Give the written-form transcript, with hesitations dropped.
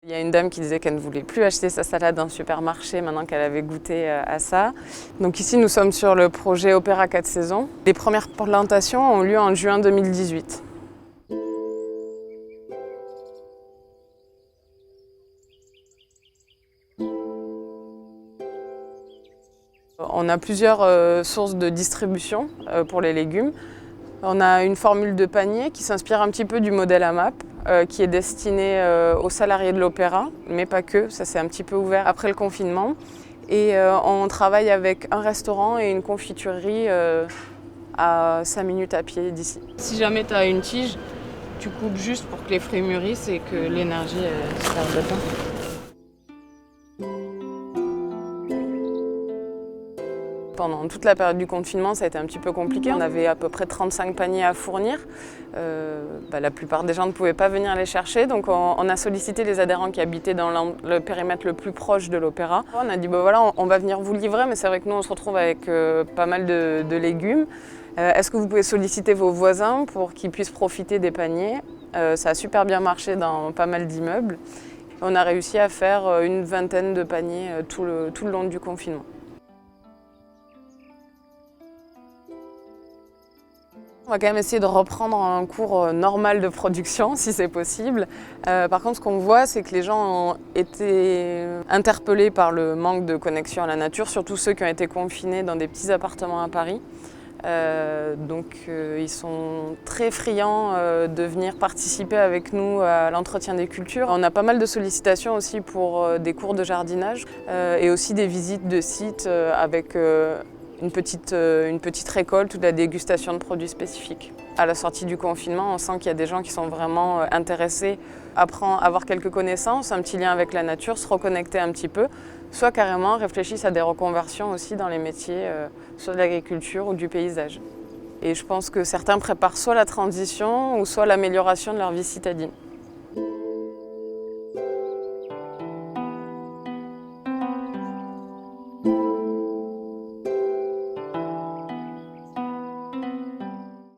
Il y a une dame qui disait qu'elle ne voulait plus acheter sa salade dans le supermarché maintenant qu'elle avait goûté à ça. Donc ici, nous sommes sur le projet Opéra 4 saisons. Les premières plantations ont lieu en juin 2018. On a plusieurs sources de distribution pour les légumes. On a une formule de panier qui s'inspire un petit peu du modèle AMAP, qui est destiné aux salariés de l'Opéra, mais pas que, ça s'est un petit peu ouvert après le confinement. Et on travaille avec un restaurant et une confiturerie à 5 minutes à pied d'ici. Si jamais tu as une tige, tu coupes juste pour que les fruits mûrissent et que l'énergie se perde pas. Pendant toute la période du confinement, ça a été un petit peu compliqué. On avait à peu près 35 paniers à fournir. La plupart des gens ne pouvaient pas venir les chercher, donc on a sollicité les adhérents qui habitaient dans le périmètre le plus proche de l'Opéra. On a dit voilà, on va venir vous livrer, mais c'est vrai que nous on se retrouve avec pas mal de légumes. Est-ce que vous pouvez solliciter vos voisins pour qu'ils puissent profiter des paniers? Ça a super bien marché dans pas mal d'immeubles. On a réussi à faire une vingtaine de paniers tout le long du confinement. On va quand même essayer de reprendre un cours normal de production, si c'est possible. Par contre, ce qu'on voit, c'est que les gens ont été interpellés par le manque de connexion à la nature, surtout ceux qui ont été confinés dans des petits appartements à Paris. Ils sont très friands de venir participer avec nous à l'entretien des cultures. On a pas mal de sollicitations aussi pour des cours de jardinage et aussi des visites de sites avec une petite récolte ou de la dégustation de produits spécifiques. À la sortie du confinement, on sent qu'il y a des gens qui sont vraiment intéressés à avoir quelques connaissances, un petit lien avec la nature, se reconnecter un petit peu, soit carrément réfléchissent à des reconversions aussi dans les métiers, soit de l'agriculture ou du paysage. Et je pense que certains préparent soit la transition ou soit l'amélioration de leur vie citadine.